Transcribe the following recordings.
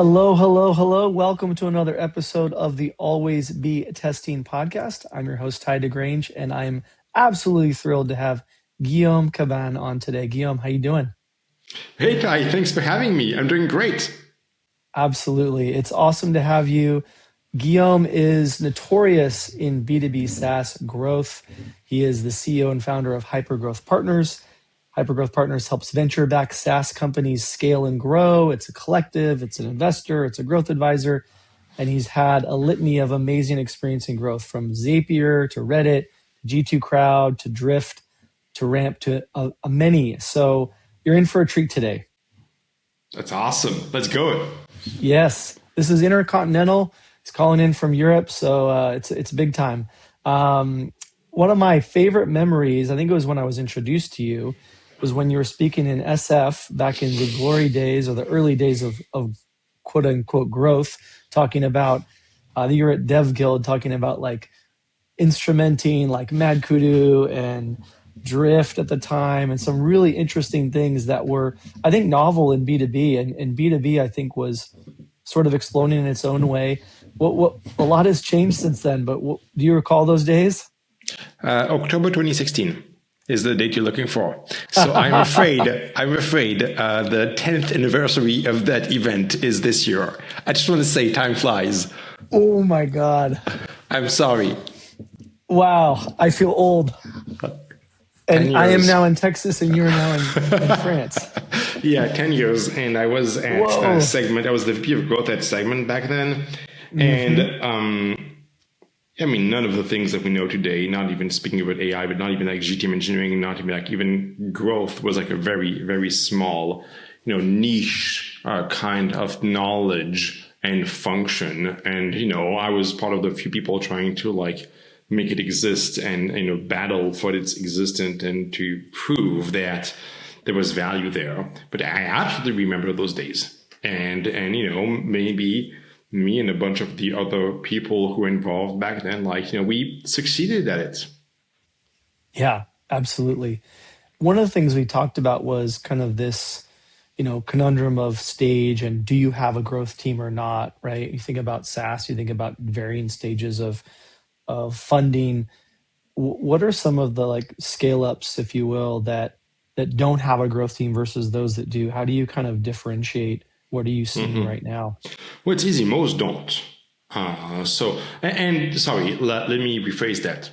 Hello, hello, hello. Welcome to another episode of the Always Be Testing podcast. I'm your host, Tye DeGrange, and I'm absolutely thrilled to have Guillaume Cabane on today. Guillaume, how you doing? Hey, Tye, thanks for having me. I'm doing great. Absolutely. It's awesome to have you. Guillaume is notorious in B2B SaaS growth. He is the CEO and founder of HyperGrowth Partners. HyperGrowth Partners helps venture-backed SaaS companies scale and grow. It's a collective, it's an investor, it's a growth advisor, and he's had a litany of amazing experience in growth from Zapier to Reddit, to G2 Crowd, to Drift, to Ramp, to a many. So you're in for a treat today. That's awesome. Let's go. Yes, this is intercontinental. He's calling in from Europe, so it's big time. One of my favorite memories, I think it was when I was introduced to you, was when you were speaking in SF back in the glory days or the early days of quote unquote growth, talking about, you were at Dev Guild talking about like instrumenting like Mad Kudu and Drift at the time and some really interesting things that were, I think, novel in B2B. And B2B, I think, was sort of exploding in its own way. What a lot has changed since then, but do you recall those days? October 2016 is the date you're looking for. So I'm afraid the 10th anniversary of that event is this year. I just want to say time flies. Oh my God. I'm sorry. Wow. I feel old. And I am now in Texas and you're now in France. Yeah, 10 years. And I was at Segment. I was the VP of growth at Segment back then. Mm-hmm. And I mean, none of the things that we know today, not even speaking about AI, but not even like GTM engineering, not even like even growth was like a very, very small, niche kind of knowledge and function. And, I was part of the few people trying to like make it exist and, battle for its existence and to prove that there was value there. But I absolutely remember those days. And maybe me and a bunch of the other people who were involved back then, we succeeded at it. Yeah, absolutely. One of the things we talked about was kind of this, conundrum of stage and do you have a growth team or not, right? You think about SaaS, you think about varying stages of funding. What are some of the like scale ups, if you will, that don't have a growth team versus those that do? How do you kind of differentiate? What are you seeing right now? Well, it's easy. Most don't. Sorry, let me rephrase that.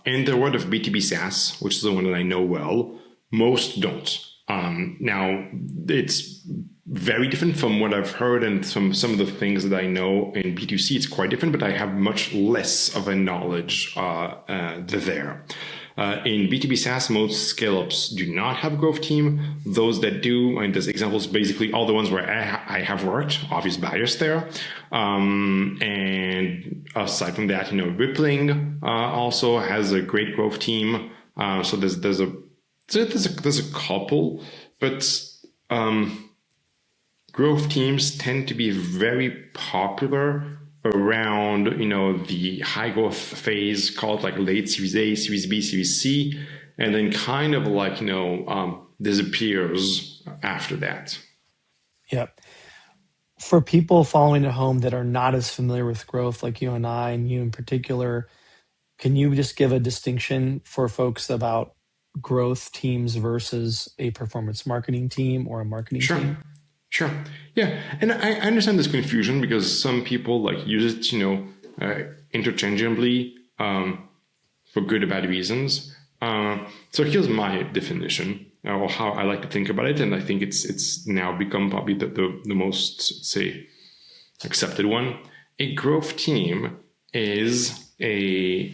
In the world of B2B SaaS, which is the one that I know well, most don't. Now, it's very different from what I've heard and some of the things that I know in B2C. It's quite different, but I have much less of a knowledge there. In B2B SaaS, most scale-ups do not have a growth team. Those that do, and there's examples, basically all the ones where I have worked, obvious bias there. And aside from that, Rippling also has a great growth team. So there's a couple, but growth teams tend to be very popular around, the high growth phase called like late Series A, Series B, Series C, and then kind of like, disappears after that. Yep. For people following at home that are not as familiar with growth like you and I, and you in particular, can you just give a distinction for folks about growth teams versus a performance marketing team or a marketing team? Sure. Yeah. And I understand this confusion because some people like use it, interchangeably for good or bad reasons. So here's my definition or how I like to think about it. And I think it's now become probably the most, say, accepted one. A growth team is a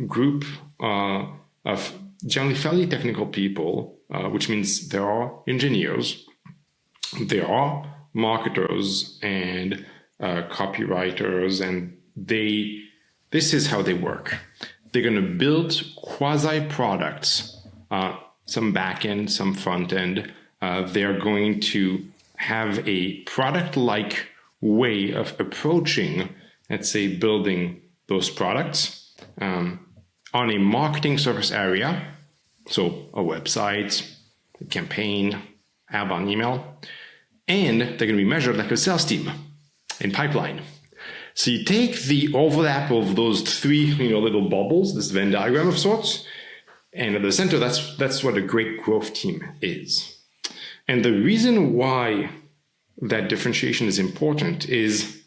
group of generally fairly technical people, which means there are engineers, there are marketers and copywriters, and this is how they work. They're going to build quasi products, some back end, some front end. They're going to have a product-like way of approaching, let's say, building those products on a marketing surface area. So a website, a campaign, outbound email. and they're going to be measured like a sales team in pipeline. So you take the overlap of those three, little bubbles, this Venn diagram of sorts, and at the center, that's what a great growth team is. And the reason why that differentiation is important is,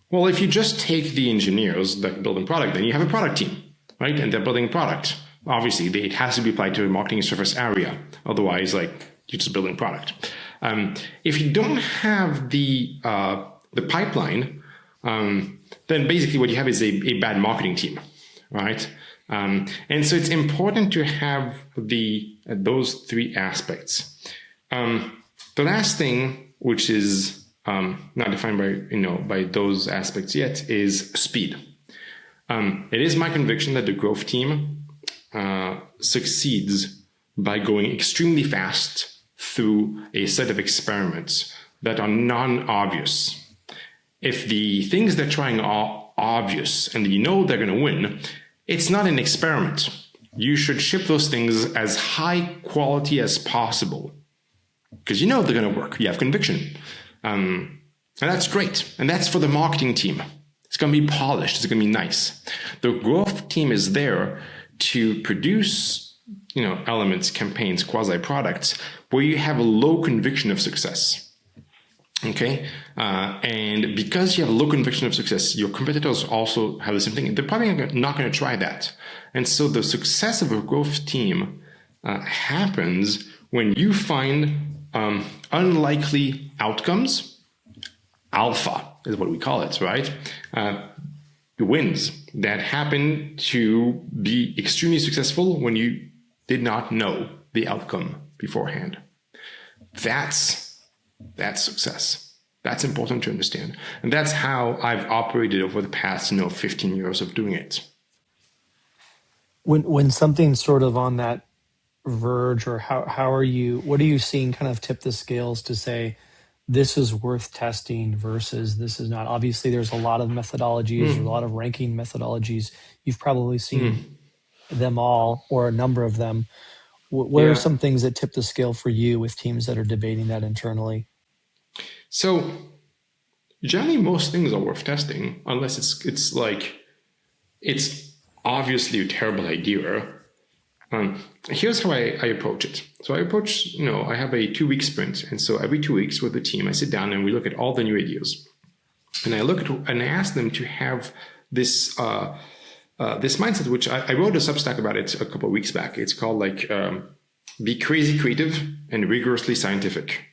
well, if you just take the engineers that build a product, then you have a product team, right? And they're building a product. Obviously, it has to be applied to a marketing surface area. Otherwise, you're just building a product. If you don't have the pipeline, then basically what you have is a bad marketing team, right? And so it's important to have those three aspects. The last thing, which is not defined by those aspects yet, is speed. It is my conviction that the growth team succeeds by going extremely fast through a set of experiments that are non-obvious. If the things they're trying are obvious and they're going to win, it's not an experiment. You should ship those things as high quality as possible because they're going to work. You have conviction. And that's great. And that's for the marketing team. It's going to be polished. It's going to be nice. The growth team is there to produce, elements, campaigns, quasi-products where you have a low conviction of success. Okay. And because you have a low conviction of success, your competitors also have the same thing. They're probably not going to try that. And so the success of a growth team happens when you find unlikely outcomes. Alpha is what we call it, right? Wins that happen to be extremely successful when you did not know the outcome beforehand. That's success. That's important to understand. And that's how I've operated over the past, 15 years of doing it. When something's sort of on that verge, or what are you seeing kind of tip the scales to say this is worth testing versus this is not? Obviously, there's a lot of methodologies, there's a lot of ranking methodologies. You've probably seen them all or a number of them. What are some things that tip the scale for you with teams that are debating that internally? So generally, most things are worth testing unless it's obviously a terrible idea. Here's how I approach it. So I approach, I have a 2-week sprint. And so every 2 weeks with the team, I sit down and we look at all the new ideas. And I ask them to have this mindset, which I wrote a Substack about it a couple of weeks back. It's called be crazy creative and rigorously scientific.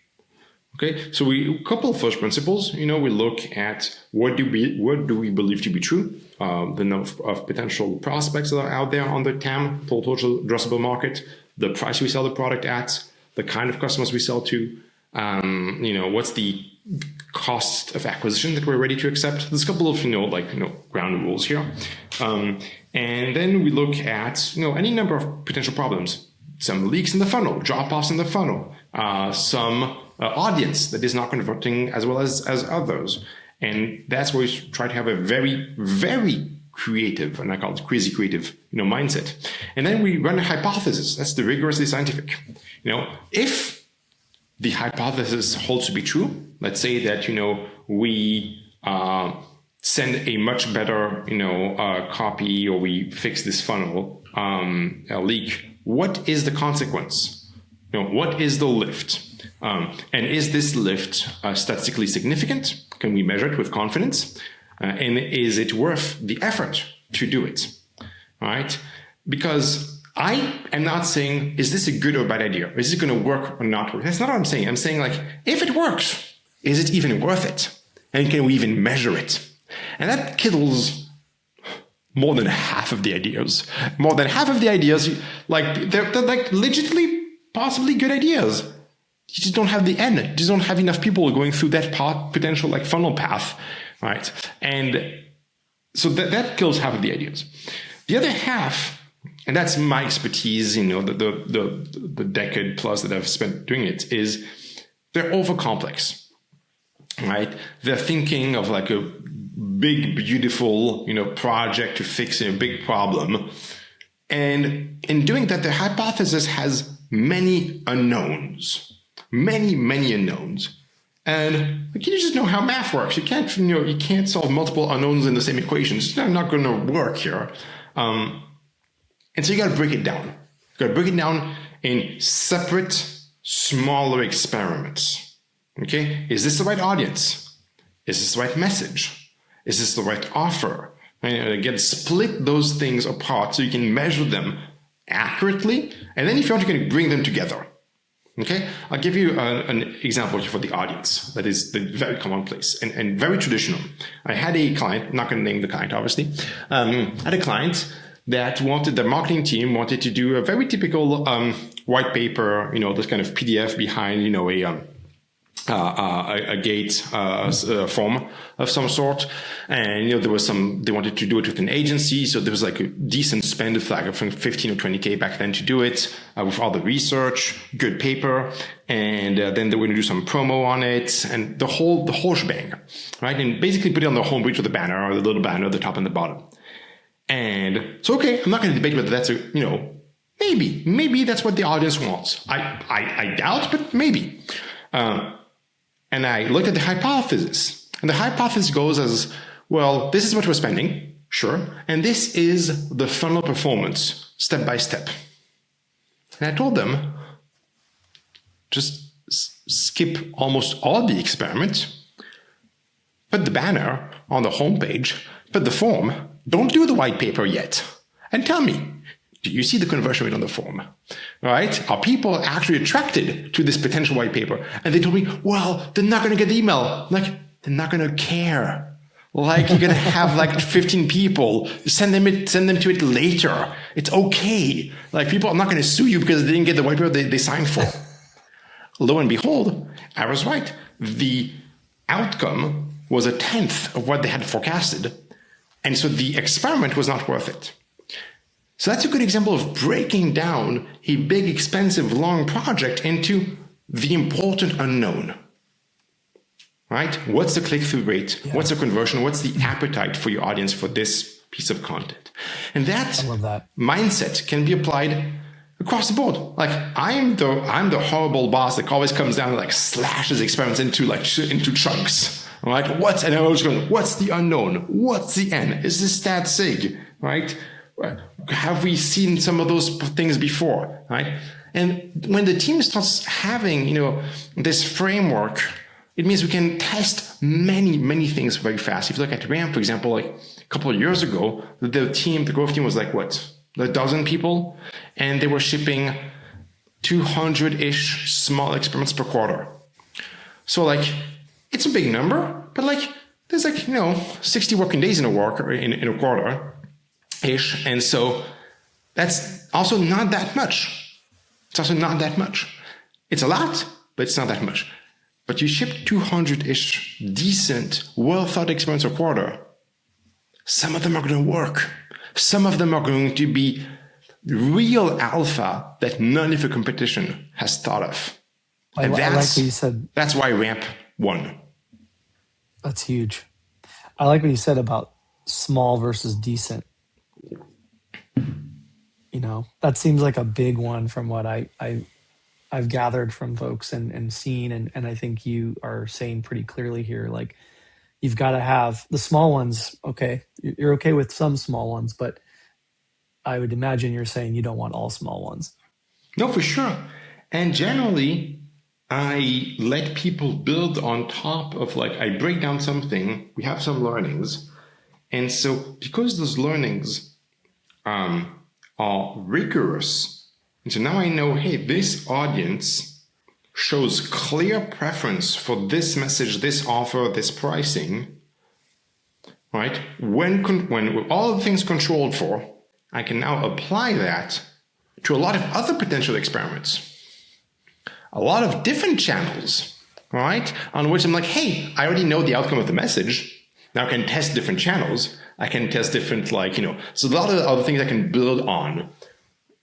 Okay, so a couple of first principles. We look at what do we believe to be true, the number of potential prospects that are out there on the TAM, total addressable market, the price we sell the product at, the kind of customers we sell to, what's the cost of acquisition that we're ready to accept. There's a couple of ground rules here, and then we look at any number of potential problems, some leaks in the funnel, drop-offs in the funnel, some audience that is not converting as well as others. And that's where we try to have a very, very creative, and I call it crazy creative, mindset. And then we run a hypothesis. That's the rigorously scientific. If the hypothesis holds to be true, let's say that, we send a much better, copy, or we fix this funnel, a leak, what is the consequence? What is the lift? And is this lift statistically significant? Can we measure it with confidence? And is it worth the effort to do it? All right? Because I am not saying, is this a good or bad idea? Is it going to work or not work? That's not what I'm saying. I'm saying, if it works, is it even worth it? And can we even measure it? And that kills more than half of the ideas. More than half of the ideas, they're legitimately, possibly good ideas. You just don't have the end. You just don't have enough people going through that potential funnel path, right? And so that kills half of the ideas. The other half, and that's my expertise, the decade plus that I've spent doing it, is they're over complex, right? They're thinking of a big, beautiful, project to fix a big problem. And in doing that, the hypothesis has many unknowns. many unknowns. And you just know how math works. You can't solve multiple unknowns in the same equation. It's not going to work here. And so you got to break it down. You got to break it down in separate, smaller experiments. Okay? Is this the right audience? Is this the right message? Is this the right offer? And again, split those things apart so you can measure them accurately. And then if you want, you can bring them together. Okay, I'll give you an example for the audience that is very commonplace and very traditional. I had a client, not going to name the client, obviously. I had a client that the marketing team wanted to do a very typical white paper, this kind of PDF behind, a gate form of some sort. And, they wanted to do it with an agency. So there was like a decent spend flag from 15 or 20K back then to do it with all the research, good paper. And then they were going to do some promo on it and the whole shebang, right? And basically put it on the homepage with the banner or the little banner at the top and the bottom. And so, okay, I'm not going to debate whether that's maybe that's what the audience wants. I doubt, but maybe. And I looked at the hypothesis, and the hypothesis goes as, well, this is what we're spending, sure, and this is the funnel performance, step by step. And I told them, just skip almost all the experiment, put the banner on the homepage, put the form, don't do the white paper yet, and tell me, do you see the conversion rate on the form? Right? Are people actually attracted to this potential white paper? And they told me, well, they're not going to get the email. Like, they're not going to care. Like, you're going to have like 15 people. Send them to it later. It's okay. Like, people are not going to sue you because they didn't get the white paper they signed for. Lo and behold, I was right. The outcome was 1/10 of what they had forecasted. And so the experiment was not worth it. So that's a good example of breaking down a big, expensive, long project into the important unknown, right? What's the click-through rate? Yeah. What's the conversion? What's the appetite for your audience for this piece of content? And that mindset can be applied across the board. Like I'm the horrible boss that always comes down and like slashes experiments into chunks, right? And I'm always going, what's the unknown? What's the N? Is this stat sig, right? Have we seen some of those things before, right? And when the team starts having, this framework, it means we can test many things very fast. If you look at Ramp, for example, like a couple of years ago, the growth team was like, a dozen people, and they were shipping 200-ish small experiments per quarter. So like, it's a big number, but like, there's 60 working days in a quarter. Ish. And so that's also not that much. It's also not that much. It's a lot, but it's not that much. But you ship 200-ish decent, well-thought experiments a quarter. Some of them are going to work. Some of them are going to be real alpha that none of the competition has thought of. And I like what you said. That's why Ramp won. That's huge. I like what you said about small versus decent. That seems like a big one from what I've gathered from folks and seen. And I think you are saying pretty clearly here, like you've got to have the small ones. Okay. You're okay with some small ones, but I would imagine you're saying you don't want all small ones. No, for sure. And generally I let people build on top of I break down something, we have some learnings. And so because those learnings, are rigorous. And so now I know, hey, this audience shows clear preference for this message, this offer, this pricing, right? When all the things controlled for, I can now apply that to a lot of other potential experiments, a lot of different channels, right? On which I'm like, hey, I already know the outcome of the message. Now I can test different channels. I can test different, so a lot of other things I can build on.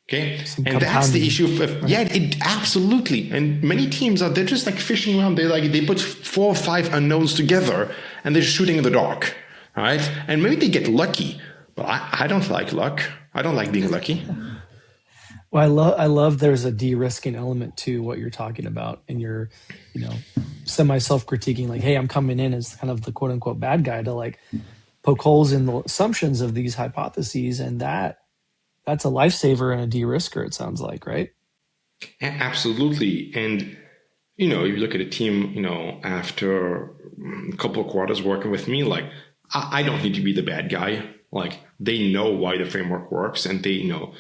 Okay. And that's the issue of it absolutely. And many teams they're just fishing around. They put 4 or 5 unknowns together and they're shooting in the dark. Right. And maybe they get lucky, but I don't like luck. I don't like being lucky. Well, I love there's a de-risking element to what you're talking about, and you're, you know, semi self-critiquing, like, hey, I'm coming in as kind of the quote unquote bad guy to like poke holes in the assumptions of these hypotheses, and that's a lifesaver and a de-risker, it sounds like, right? Absolutely. And, you know, if you look at a team, you know, after a couple of quarters working with me, like, I don't need to be the bad guy. Like, they know why the framework works, and they know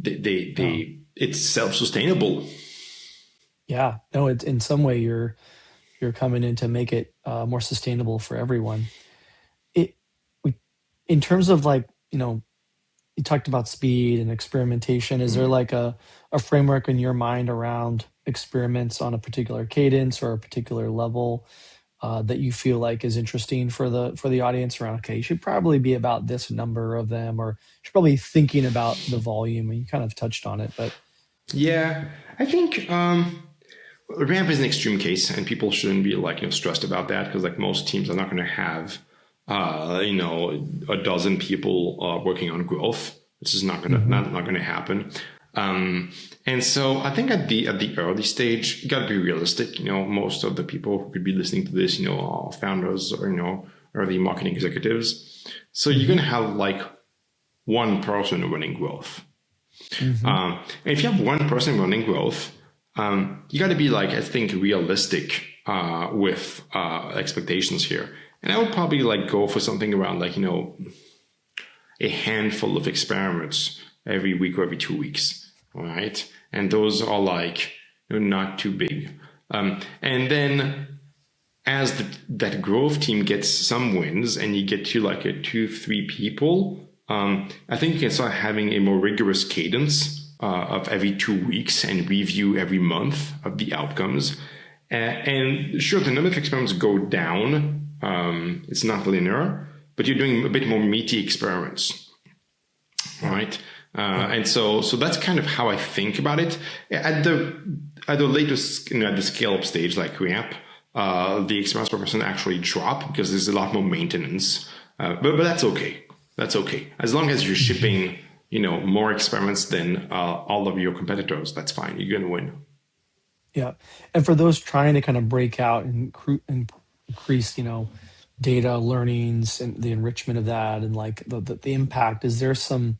it's self-sustainable. Yeah, no, it's in some way you're coming in to make it more sustainable for everyone. It we in terms of like, you know, you talked about speed and experimentation. Is there like a framework in your mind around experiments on a particular cadence or a particular level that you feel like is interesting for the audience around? Okay, you should probably be about this number of them, or you should probably thinking about the volume. And you kind of touched on it, but Yeah, I think ramp is an extreme case, and people shouldn't be like, you know, stressed about that, because like most teams are not going to have you know, a dozen people working on growth. This is not going to not going to happen. And so I think at the early stage, you got to be realistic. You know, most of the people who could be listening to this, you know, are founders or, you know, early marketing executives. So you're going to have like one person running growth. And if you have one person running growth, you got to be like, I think, realistic with expectations here. And I would probably like go for something around like, you know, a handful of experiments every week or every 2 weeks. All right. And those are like, you know, not too big. And then as that growth team gets some wins and you get to like a 2-3 people, I think you can start having a more rigorous cadence of every 2 weeks and review every month of the outcomes. And sure, the number of experiments go down. It's not linear, but you're doing a bit more meaty experiments, right? And so that's kind of how I think about it. At the latest, you know, at the scale up stage, like ramp, the experiments per person actually drop because there's a lot more maintenance. But that's okay. That's okay. As long as you're shipping, you know, more experiments than all of your competitors, that's fine. You're going to win. yeah. And for those trying to kind of break out and increase, you know, data learnings and the enrichment of that and like the impact, is there some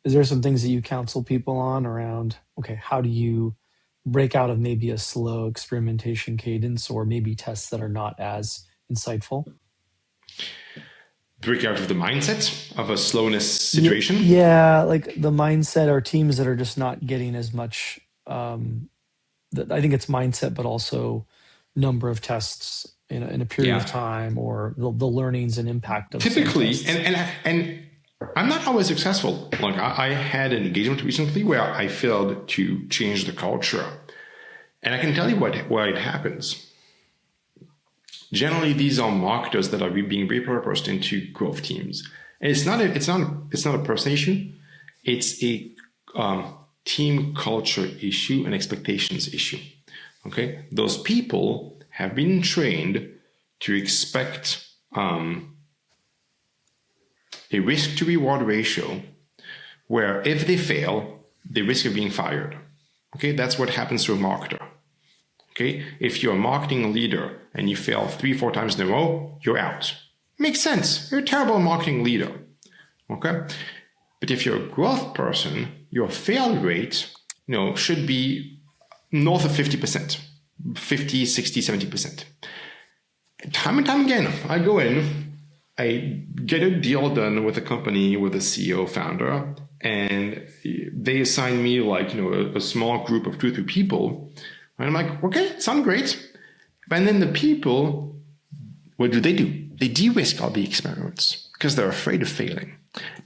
things that you counsel people on around, okay, how do you break out of maybe a slow experimentation cadence or maybe tests that are not as insightful? Break out of the mindset of a slowness situation. Yeah, like the mindset or teams that are just not getting as much. I think it's mindset, but also number of tests in a period of time, or the learnings and impact of typically. And I'm not always successful. Like I had an engagement recently where I failed to change the culture, and I can tell you why it happens. Generally, these are marketers that are being repurposed into growth teams, and it's not a person issue. It's a team culture issue and expectations issue. Okay, those people have been trained to expect a risk to reward ratio where if they fail, they risk of being fired. Okay, that's what happens to a marketer. Okay, if you're a marketing leader and you fail 3-4 times in a row, you're out. Makes sense. You're a terrible marketing leader. Okay, but if you're a growth person, your fail rate, you know, should be north of 50%, 50, 60, 70%. Time and time again, I go in, I get a deal done with a company, with a CEO founder, and they assign me like, you know, a small group of 2 or 3 people. And I'm like, okay, sounds great. And then the people, what do? They de-risk all the experiments because they're afraid of failing.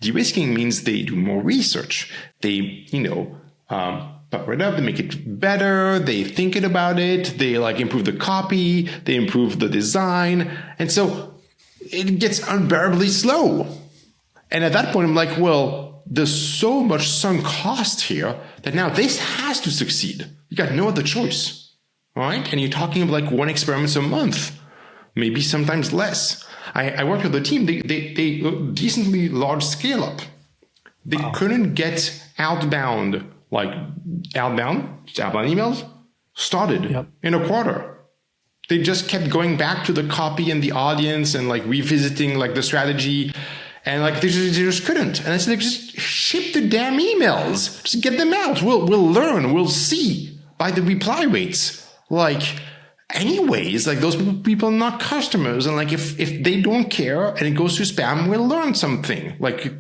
De-risking means they do more research. They, you know, pepper it up, they make it better, they think about it, they like improve the copy, they improve the design. And so it gets unbearably slow. And at that point, I'm like, well, there's so much sunk cost here that now this has to succeed. You got no other choice. All right. And you're talking of like 1 experiment a month, maybe sometimes less. I worked with a team, they decently large scale up. They couldn't get outbound like outbound emails started in a quarter. They just kept going back to the copy and the audience and like revisiting like the strategy, and like they just couldn't. And I said, like, just ship the damn emails, just get them out. We'll learn, we'll see by the reply rates. Like, anyways, like those people are not customers, and like if they don't care and it goes to spam, we'll learn something. Like,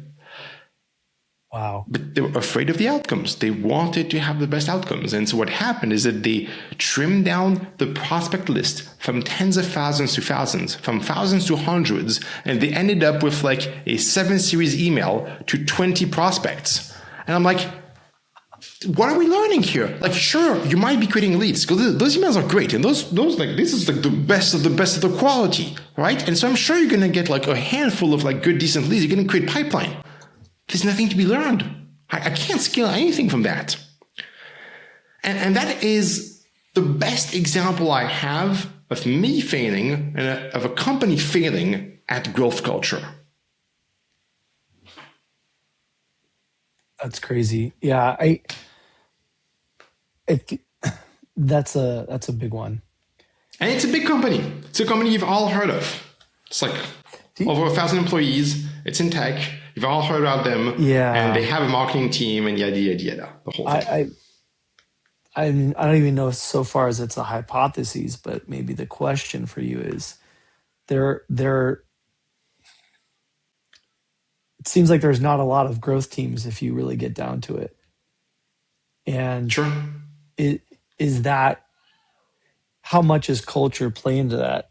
wow. But they were afraid of the outcomes. They wanted to have the best outcomes. And so what happened is that they trimmed down the prospect list from tens of thousands to thousands, from thousands to hundreds, and they ended up with like a 7-series email to 20 prospects. And I'm like, what are we learning here? Like, sure, you might be creating leads, because those emails are great, and those like, this is like the best of the quality, right? And so I'm sure you're gonna get like a handful of like good, decent leads. You're gonna create pipeline. There's nothing to be learned. I can't scale anything from that. And that is the best example I have of me failing and of a company failing at growth culture. That's crazy. Yeah, that's a big one. And it's a big company. It's a company you've all heard of. It's like over 1,000 employees. It's in tech. You've all heard about them. Yeah. And they have a marketing team and yada, yada, yada. The whole thing. I don't even know so far as it's a hypothesis, but maybe the question for you is it seems like there's not a lot of growth teams if you really get down to it. And sure. Is that, how much does culture play into that?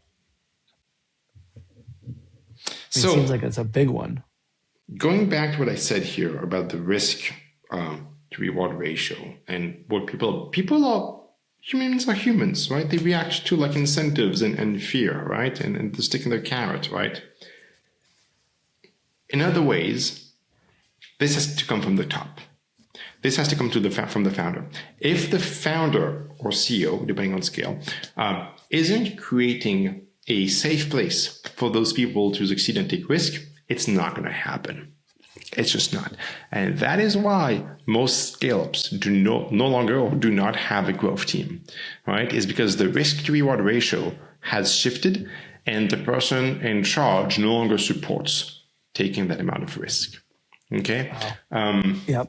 It seems like it's a big one. Going back to what I said here about the risk to reward ratio, and what humans are humans, right? They react to like incentives and fear, right? And to stick in their carrot, right? In other ways, this has to come from the top. This has to come from the founder. If the founder or CEO, depending on scale, isn't creating a safe place for those people to succeed and take risk, it's not going to happen. It's just not. And that is why most scale-ups do no longer or do not have a growth team, right? Is because the risk to reward ratio has shifted, and the person in charge no longer supports taking that amount of risk. Okay? Wow.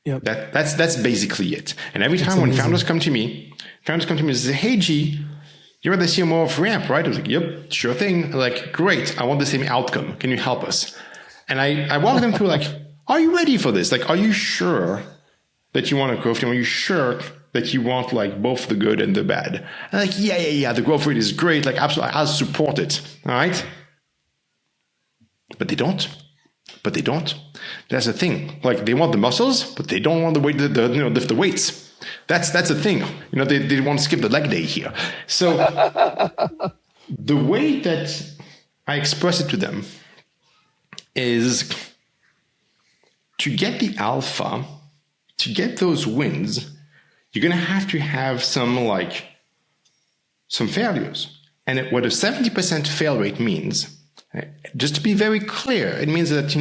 Yep. That's basically it. And every time when founders come to me and say, hey, G, you're the CMO of Ramp, right? I was like, yep, sure thing. Like, great. I want the same outcome. Can you help us? And I walk them through like, are you ready for this? Like, are you sure that you want a growth team? Are you sure that you want like both the good and the bad? And like, yeah. The growth rate is great. Like, absolutely, I'll support it. All right. But they don't. That's the thing. Like, they want the muscles, but they don't want the weight, lift the weights. That's the thing. They want to skip the leg day here. So the way that I express it to them is to get the alpha, to get those wins, you're going to have some failures. And what a 70% fail rate means, just to be very clear, it means that,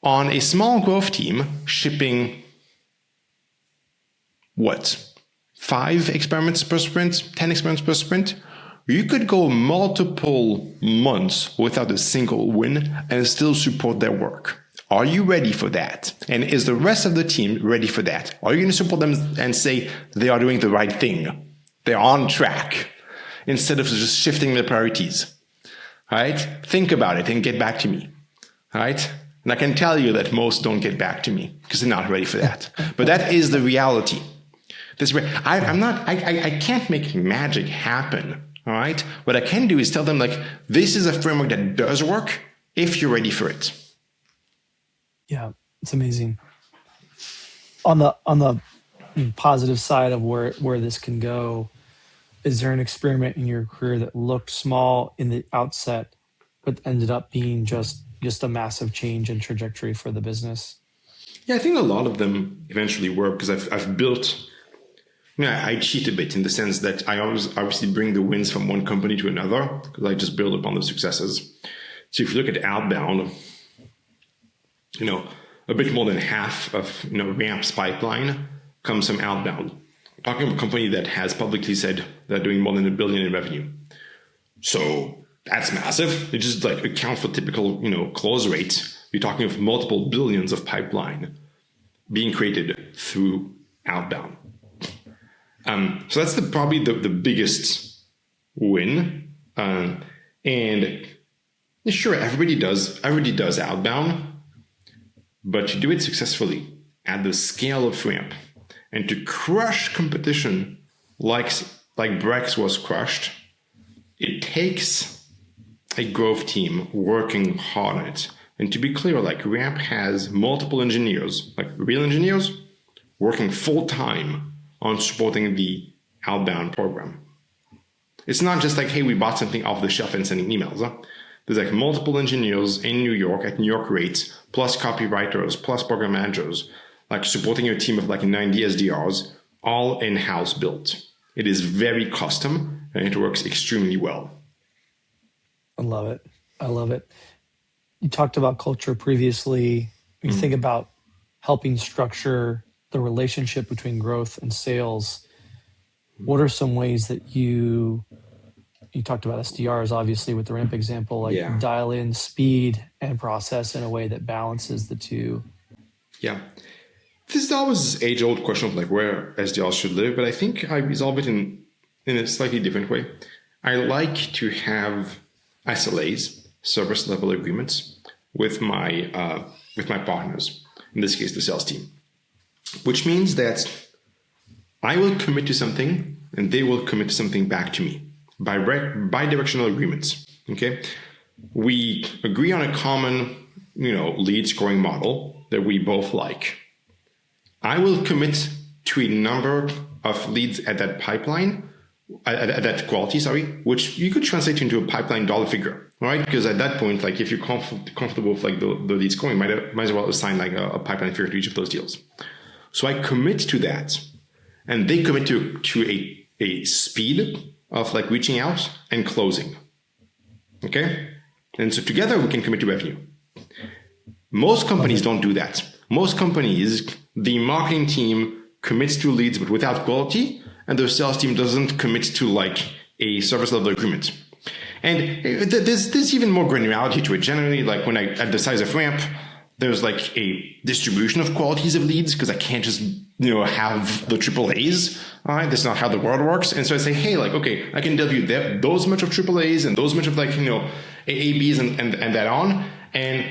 on a small growth team shipping 5 experiments per sprint, 10 experiments per sprint, you could go multiple months without a single win and still support their work. Are you ready for that? And is the rest of the team ready for that? Are you going to support them and say they are doing the right thing? They're on track, instead of just shifting their priorities. All right? Think about it and get back to me. All right? And I can tell you that most don't get back to me because they're not ready for that. But that is the reality. I can't make magic happen. All right? What I can do is tell them, like, this is a framework that does work if you're ready for it. Yeah, it's amazing. On the positive side of where this can go, is there an experiment in your career that looked small in the outset, but ended up being just a massive change in trajectory for the business? Yeah, I think a lot of them eventually work because I've built. I cheat a bit in the sense that I always obviously bring the wins from one company to another because I just build upon the successes. So if you look at outbound, a bit more than half of Ramp's pipeline comes from outbound. I'm talking about a company that has publicly said they're doing more than $1 billion in revenue. So that's massive. It just like account for typical close rates. You're talking of multiple billions of pipeline being created through outbound. So that's probably the biggest win. And sure, everybody does outbound, but to do it successfully at the scale of Ramp and to crush competition like Brex was crushed, it takes a growth team working hard on it. And to be clear, like Ramp has multiple engineers, like real engineers, working full time on supporting the outbound program. It's not just like, hey, we bought something off the shelf and sending emails. Huh? There's like multiple engineers in New York at New York rates, plus copywriters, plus program managers, like supporting a team of like 90 SDRs, all in-house built. It is very custom and it works extremely well. I love it. I love it. You talked about culture previously. You think about helping structure the relationship between growth and sales. What are some ways that you talked about SDRs, obviously, with the Ramp example, like dial in speed and process in a way that balances the two? Yeah. This is always age-old question of like where SDRs should live, but I think I resolve it in a slightly different way. I like to have SLAs, service level agreements, with my partners, in this case, the sales team, which means that I will commit to something and they will commit to something back to me by bi-directional agreements. Okay. We agree on a common, lead scoring model that we both like. I will commit to a number of leads at that pipeline, at that quality, which you could translate into a pipeline dollar figure, right? Because at that point, like if you're comfortable with like the lead scoring, might as well assign like a pipeline figure to each of those deals. So I commit to that, and they commit to a speed of like reaching out and closing. Okay? And so together we can commit to revenue. Most companies don't do that. Most companies, the marketing team commits to leads but without quality, and the sales team doesn't commit to like a service level agreement. And there's even more granularity to it. Generally, like when at the size of Ramp, there's like a distribution of qualities of leads because I can't just have the triple A's. All right, that's not how the world works. And so I say, hey, like, okay, I can deliver those much of triple A's and those much of like ABs and that on. And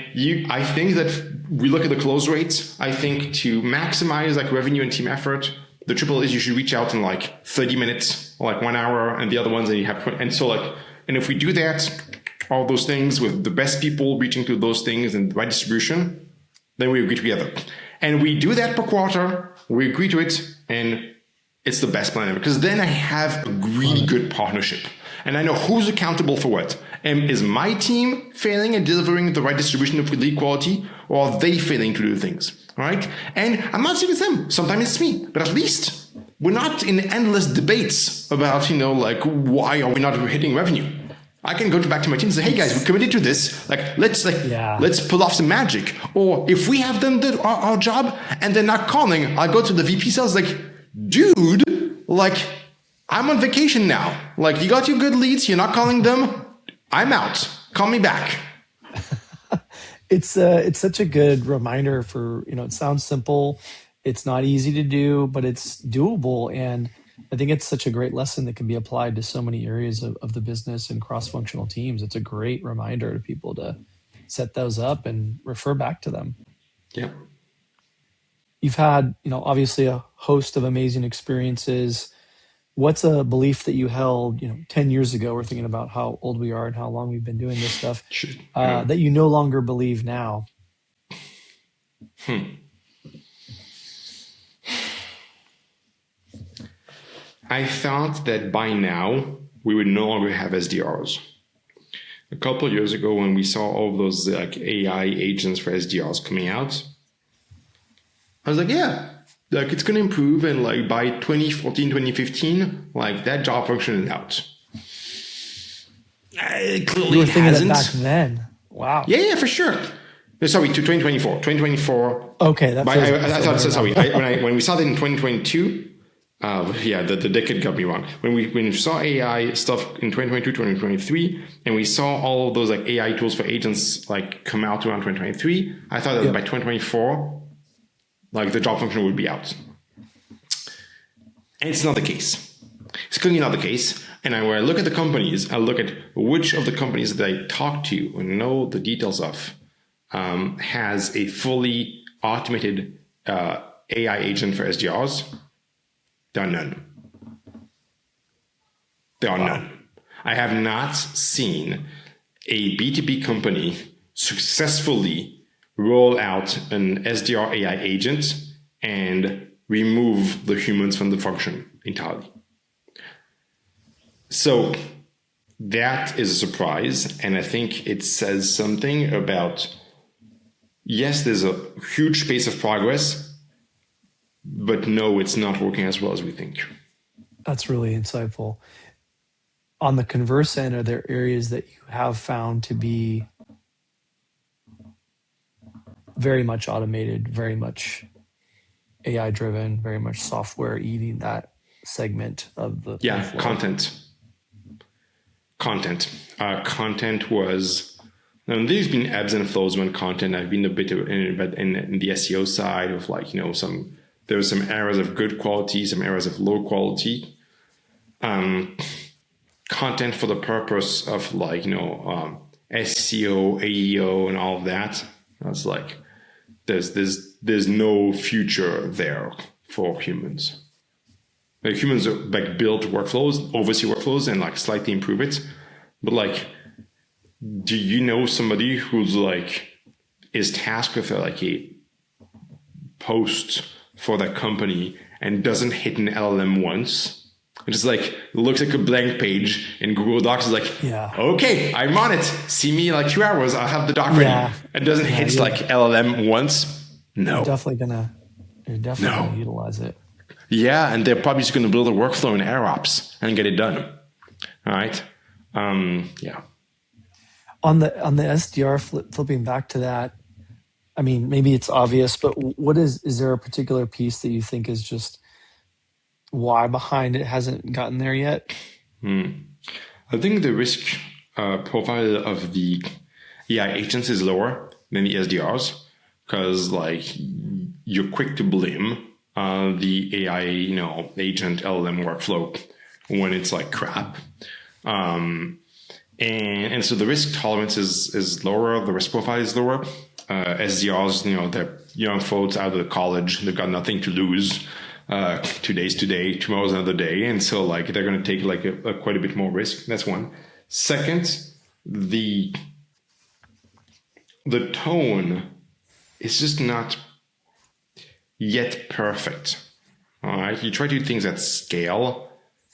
I think that we look at the close rates. I think to maximize like revenue and team effort, the triple A's you should reach out in like 30 minutes or like 1 hour, and the other ones that you have. And so like, and if we do that, all those things with the best people reaching to those things and the right distribution, then we agree together. And we do that per quarter, we agree to it, and it's the best plan ever. Because then I have a really good partnership. And I know who's accountable for what. And is my team failing at delivering the right distribution of lead quality, or are they failing to do things? All right? And I'm not saying it's them. Sometimes it's me. But at least we're not in endless debates about, like, why are we not hitting revenue? I can go back to my team and say, hey guys, we committed to this. Let's pull off some magic. Or if we have done our job and they're not calling, I'll go to the VP sales like, dude, like, I'm on vacation now. Like, you got your good leads, you're not calling them, I'm out. Call me back. It's such a good reminder for, it sounds simple. It's not easy to do, but it's doable. And I think it's such a great lesson that can be applied to so many areas of the business and cross-functional teams. It's a great reminder to people to set those up and refer back to them. Yeah. You've had, obviously a host of amazing experiences. What's a belief that you held, 10 years ago? We're thinking about how old we are and how long we've been doing this stuff, that you no longer believe now? I thought that by now we would no longer have SDRs. A couple of years ago, when we saw all of those like AI agents for SDRs coming out, I was like, yeah, like it's going to improve. And like by 2014, 2015, like that job function is out. It clearly you were thinking hasn't. Back then. Wow. Yeah, for sure. Sorry, to 2024. 2024. Okay, that feels I thought so. Sorry, right. when we started in 2022, the decade got me wrong. When we saw AI stuff in 2022, 2023, and we saw all of those like AI tools for agents like come out around 2023, I thought that by 2024, like the job function would be out. And it's not the case. It's clearly not the case. And when I look at the companies, I look at which of the companies that I talk to and know the details of has a fully automated AI agent for SDRs. There are none. There are none. I have not seen a B2B company successfully roll out an SDR AI agent and remove the humans from the function entirely. So that is a surprise. And I think it says something about, yes, there's a huge pace of progress, but no, it's not working as well as we think. That's really insightful. On the converse end, are there areas that you have found to be very much automated, very much AI driven, very much software eating that segment of the flow? Content was, and there's been ebbs and flows when content. I've been a bit in the SEO side of like, there were some areas of good quality, some areas of low quality. Content for the purpose of like, SEO, AEO, and all of that. I was like, there's no future there for humans. Like humans are like build workflows, oversee workflows, and like slightly improve it. But like, do you know somebody who's like is tasked with like a post for that company and doesn't hit an LLM once? It just like looks like a blank page in Google Docs. Is like, okay, I'm on it. See me in like 2 hours. I'll have the doc ready. It doesn't hit like LLM once. No, you're definitely gonna utilize it. Yeah, and they're probably just going to build a workflow in AirOps and get it done. All right. Yeah. On the SDR flipping back to that, I mean, maybe it's obvious, but what is there a particular piece that you think is just why behind it hasn't gotten there yet? I think the risk profile of the AI agents is lower than the SDRs because like you're quick to blame the AI, agent LLM workflow when it's like crap. And so the risk tolerance is lower. The risk profile is lower. SDRs, they're young folks out of college. They've got nothing to lose. Today's today, tomorrow's another day. And so like they're going to take like quite a bit more risk. That's one. Second, the tone is just not yet perfect. All right. You try to do things at scale.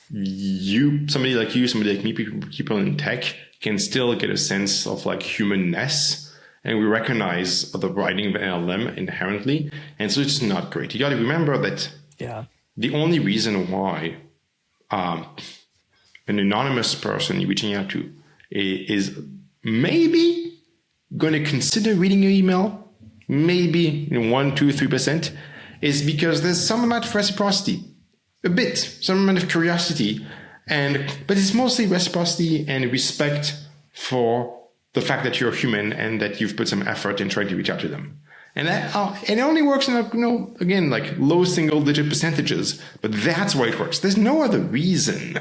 Somebody like me, people in tech can still get a sense of like humanness. And we recognize the writing of an LLM inherently. And so it's not great. You got to remember that the only reason why an anonymous person you're reaching out to is maybe going to consider reading your email, maybe 1, 2, 3%, is because there's some amount of reciprocity, some amount of curiosity, but it's mostly reciprocity and respect for the fact that you're human and that you've put some effort in trying to reach out to them. And that and it only works in again, like low single-digit percentages, but that's why it works. There's no other reason,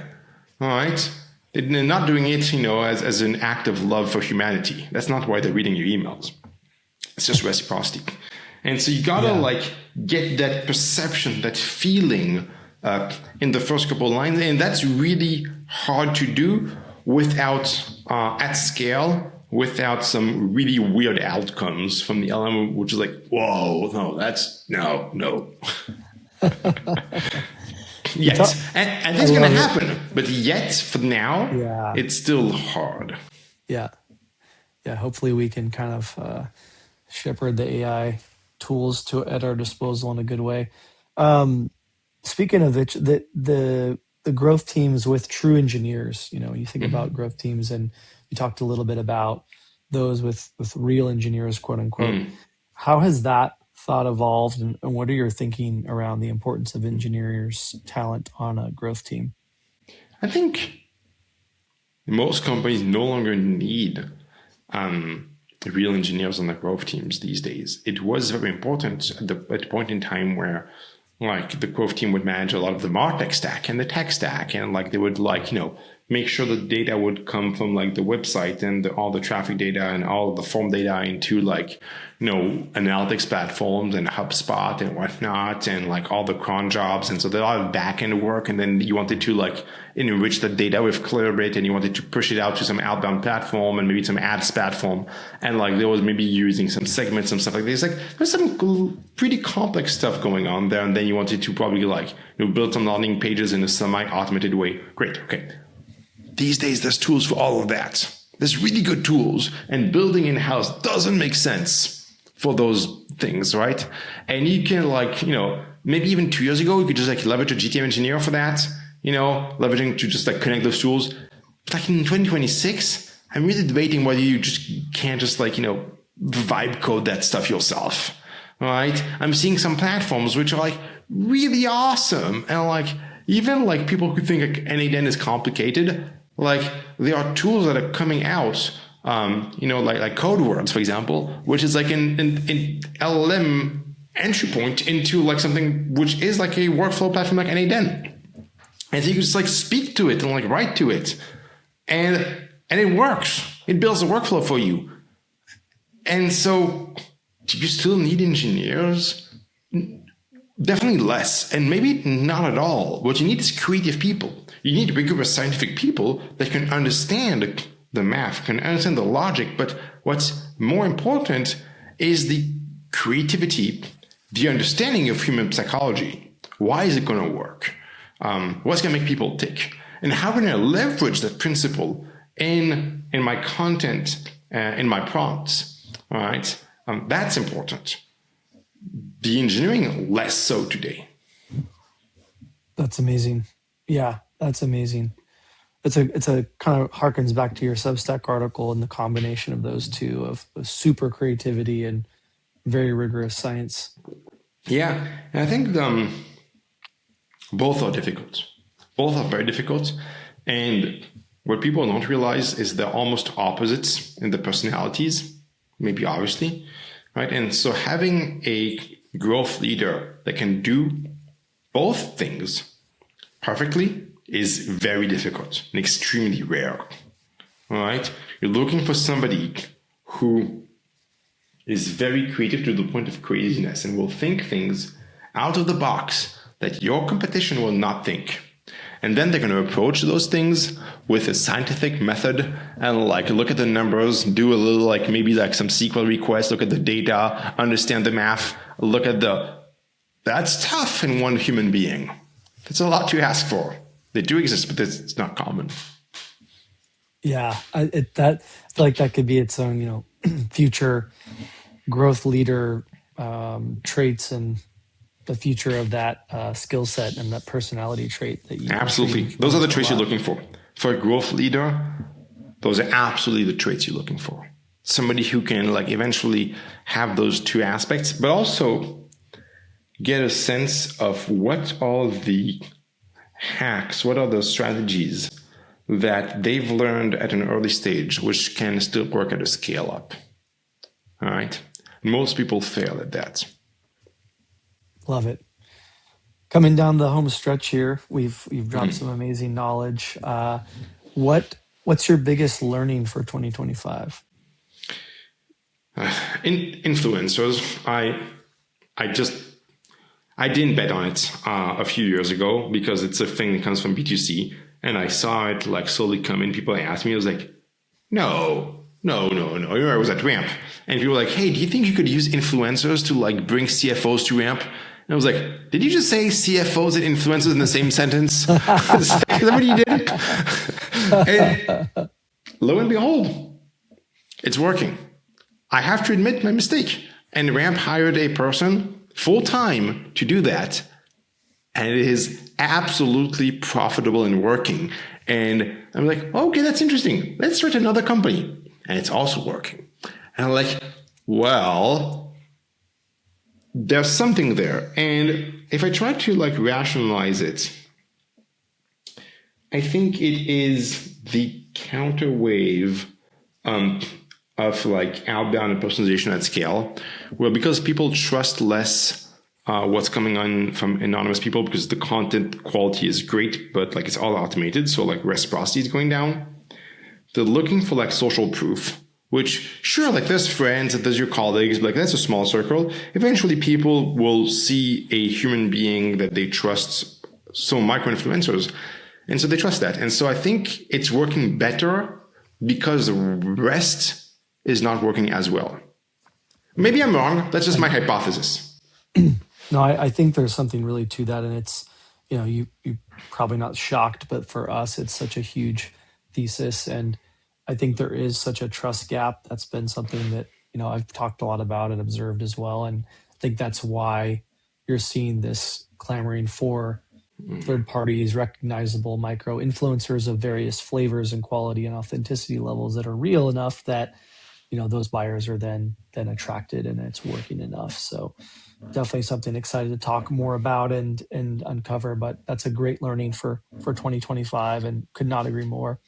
all right? They're not doing it, as an act of love for humanity. That's not why they're reading your emails. It's just reciprocity. And so you gotta get that perception, that feeling in the first couple of lines. And that's really hard to do without, at scale, without some really weird outcomes from the LM, which is like, whoa, no, no. Yet. And it's going to happen. But yet, for now, it's still hard. Yeah. Hopefully we can kind of shepherd the AI tools at our disposal in a good way. Speaking of which, the growth teams with true engineers, you think about growth teams, and you talked a little bit about those with real engineers, quote unquote. How has that thought evolved, and what are your thinking around the importance of engineers' talent on a growth team? I think most companies no longer need real engineers on the growth teams these days. It was very important at the point in time where like the growth team would manage a lot of the MarTech stack and the tech stack, and like they would make sure the data would come from like the website and all the traffic data and all the form data into analytics platforms and HubSpot and whatnot, and like all the cron jobs. And so there are a lot of back end work. And then you wanted to enrich the data with Clearbit, and you wanted to push it out to some outbound platform and maybe some ads platform. And there was maybe using some segments, some stuff like this. There's some pretty complex stuff going on there. And then you wanted to probably build some landing pages in a semi-automated way. Great. Okay. These days, there's tools for all of that. There's really good tools, and building in-house doesn't make sense for those things, right? And you can maybe even 2 years ago, you could just leverage a GTM engineer for that, leveraging to just connect those tools. But in 2026, I'm really debating whether you just can't just vibe code that stuff yourself, right? I'm seeing some platforms which are really awesome, and even people who think N8N is complicated. There are tools that are coming out, like CodeWords, for example, which is an LLM entry point into something which is a workflow platform like N8N. And so you can just speak to it and write to it, and it works. It builds a workflow for you. And so, do you still need engineers? Definitely less, and maybe not at all. What you need is creative people. You need rigorous scientific people that can understand the math, can understand the logic. But what's more important is the creativity, the understanding of human psychology. Why is it going to work? What's going to make people tick? And how can I leverage that principle in my content, in my prompts? All right, that's important. The engineering, less so today. That's amazing. Yeah, that's amazing. It's a kind of harkens back to your Substack article and the combination of those two of super creativity and very rigorous science. Yeah, and I think both are difficult. Both are very difficult. And what people don't realize is they're almost opposites in the personalities, maybe obviously, right? And so having a growth leader that can do both things perfectly is very difficult and extremely rare. All right? You're looking for somebody who is very creative to the point of craziness and will think things out of the box that your competition will not think. And then they're going to approach those things with a scientific method and look at the numbers, do a little maybe some SQL requests, look at the data, understand the math, look at that's tough in one human being. That's a lot to ask for. They do exist, but it's not common. Yeah, I feel like that could be its own, future growth leader traits and the future of that skill set and that personality trait that you absolutely. Those are the traits you're looking for. For a growth leader, those are absolutely the traits you're looking for. Somebody who can eventually have those two aspects, but also get a sense of what are the hacks, what are the strategies that they've learned at an early stage, which can still work at a scale up. All right. Most people fail at that. Love it. Coming down the home stretch here, you've dropped some amazing knowledge. What's your biggest learning for 2025? Influencers. I didn't bet on it a few years ago because it's a thing that comes from B2C, and I saw it slowly come in. People asked me, I was like, no. I was at Ramp, and people were like, hey, do you think you could use influencers to bring CFOs to Ramp? And I was like, did you just say CFOs and influencers in the same sentence? Is that what you did? And lo and behold, it's working. I have to admit my mistake. And Ramp hired a person full-time to do that. And it is absolutely profitable and working. And I'm like, okay, that's interesting. Let's start another company. and it's also working. And I'm like, well, there's something there. And if I try to like rationalize it, I think it is the counter wave of like outbound and personalization at scale, where because people trust less what's coming on from anonymous people because the content quality is great, but like it's all automated. So like reciprocity is going down. They're looking for like social proof, which sure, like there's friends and there's your colleagues, but like that's a small circle. Eventually people will see a human being that they trust, so micro-influencers. And so they trust that. And so I think it's working better because the rest is not working as well. Maybe I'm wrong. That's just my hypothesis. No, I think there's something really to that. And it's, you probably not shocked, but for us, it's such a huge thesis. And I think there is such a trust gap. That's been something that, I've talked a lot about and observed as well. And I think that's why you're seeing this clamoring for third parties, recognizable micro influencers of various flavors and quality and authenticity levels that are real enough that, those buyers are then attracted and it's working enough. So definitely something excited to talk more about and uncover, but that's a great learning for 2025 and could not agree more.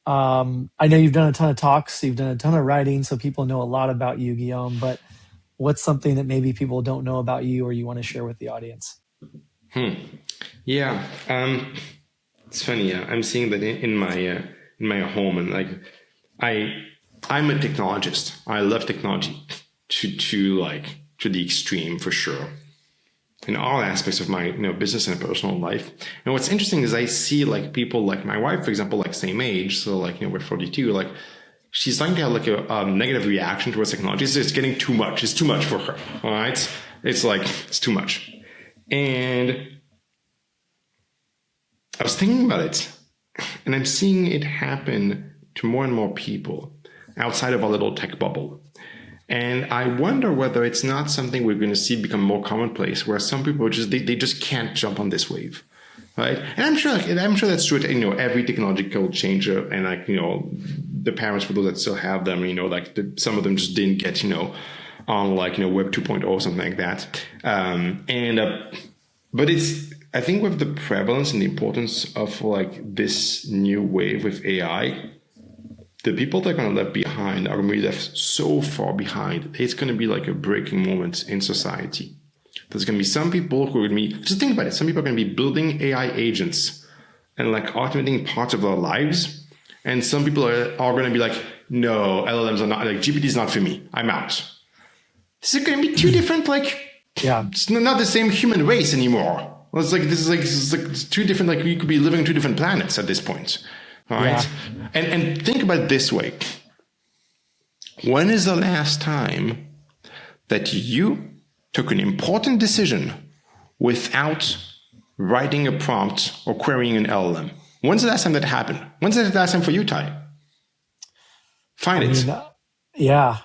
I know you've done a ton of talks, you've done a ton of writing, so people know a lot about you, Guillaume, but what's something that maybe people don't know about you or you want to share with the audience? Yeah. It's funny. I'm seeing that in my home, and like I'm a technologist. I love technology to the extreme for sure, in all aspects of my business and personal life. And what's interesting is I see like people like my wife, for example, like same age, so like we're 42, like she's starting to have like a negative reaction towards technology. So it's getting too much. It's too much for her. All right, it's like it's too much. And I was thinking about it, and I'm seeing it happen to more and more people outside of our little tech bubble. And I wonder whether it's not something we're going to see become more commonplace, where some people just they just can't jump on this wave, right? And I'm sure that's true at every technological changer, and the parents for those that still have them, some of them just didn't get on Web 2.0 or something like that. But I think with the prevalence and the importance of like this new wave with AI, the people that are going to left behind are going to be left so far behind. It's going to be like a breaking moment in society. There's going to be some people who are going to be, just think about it, some people are going to be building AI agents and like automating parts of their lives. And some people are going to be like, no, LLMs are not, like GPT is not for me. I'm out. This is going to be two different, it's not the same human race anymore. It's like, this is like two different, like we could be living on two different planets at this point. All right. Yeah. And think about it this way. When is the last time that you took an important decision without writing a prompt or querying an LLM? When's the last time that happened? When's the last time for you, Tye? Find it. Yeah.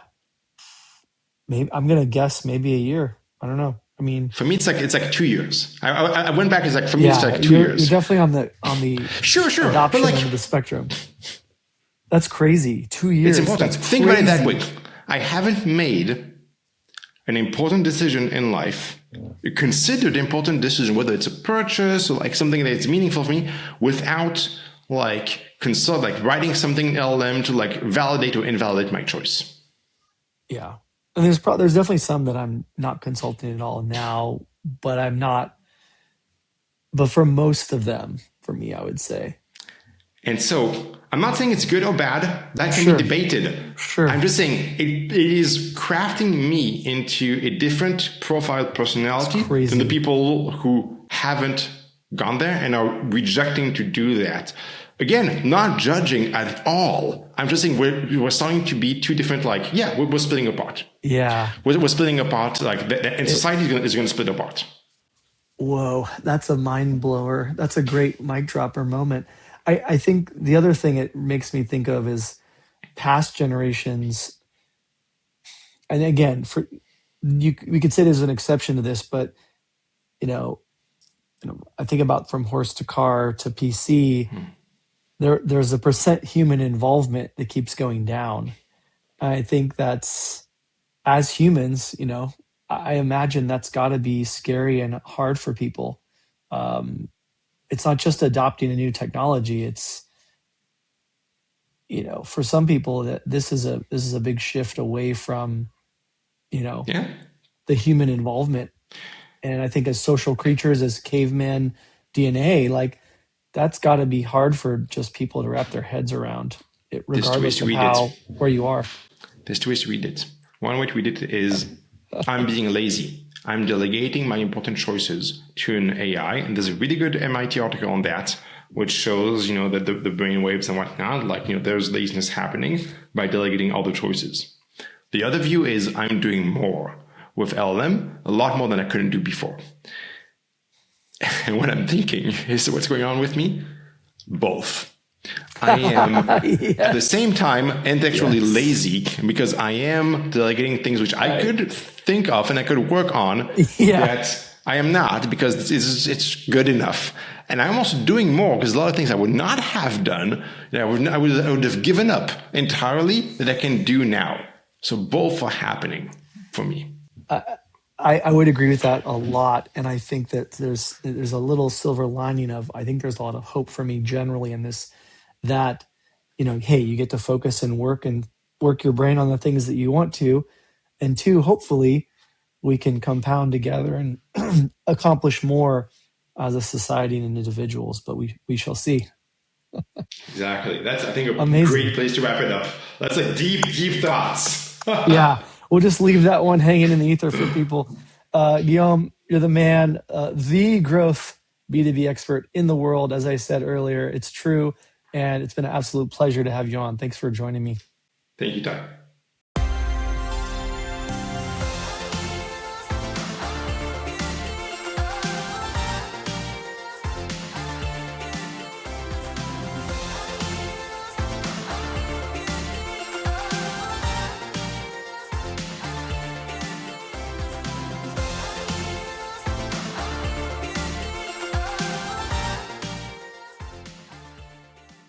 Maybe I'm going to guess maybe a year. I don't know. I mean, for me, it's like 2 years. I went back. It's like for me, it's like 2 years. You're definitely on the sure adoption end of the spectrum. That's crazy. 2 years. It's important. Think about it that way. I haven't made an important decision in life, a considered important decision, whether it's a purchase or like something that's meaningful for me, without writing something in LLM to like validate or invalidate my choice. Yeah. And there's definitely some that I'm not consulting at all now, but I'm not. But for most of them, for me, I would say. And so I'm not saying it's good or bad. That can be debated. Sure. I'm just saying it is crafting me into a different profile personality than the people who haven't gone there and are rejecting to do that. Again, not judging at all. I'm just saying we're starting to be two different, we're splitting apart. Yeah. We're splitting apart, and society is going to split apart. Whoa, that's a mind blower. That's a great mic dropper moment. I think the other thing it makes me think of is past generations. And again, we could say there's an exception to this, but, I think about from horse to car to PC. there's a percent human involvement that keeps going down. I think that's, as humans, I imagine that's got to be scary and hard for people. It's not just adopting a new technology. It's, for some people that this is a big shift away from, Yeah. the human involvement. And I think as social creatures, as caveman DNA, like that's got to be hard for just people to wrap their heads around it, There's two ways regardless to of read how, it. where you are. There's two ways to read it. One way to read it is I'm being lazy. I'm delegating my important choices to an AI. And there's a really good MIT article on that, which shows, that the brain waves and whatnot, like, there's laziness happening by delegating all the choices. The other view is I'm doing more with LLM, a lot more than I couldn't do before. And what I'm thinking is, what's going on with me? Both. I am at the same time intellectually lazy because I am delegating things which I could think of and I could work on that I am not, because it's good enough. And I'm also doing more because a lot of things I would not have done, that I would have given up entirely, that I can do now. So both are happening for me. I would agree with that a lot. And I think that there's a little silver lining of, I think there's a lot of hope for me generally in this, that, hey, you get to focus and work your brain on the things that you want to. And two, hopefully we can compound together and accomplish more as a society and individuals, but we shall see. Exactly. That's, I think, a Amazing. Great place to wrap it up. That's like deep, deep thoughts. Yeah. We'll just leave that one hanging in the ether for people. Guillaume, you're the man, the growth B2B expert in the world. As I said earlier, it's true. And it's been an absolute pleasure to have you on. Thanks for joining me. Thank you, Tye.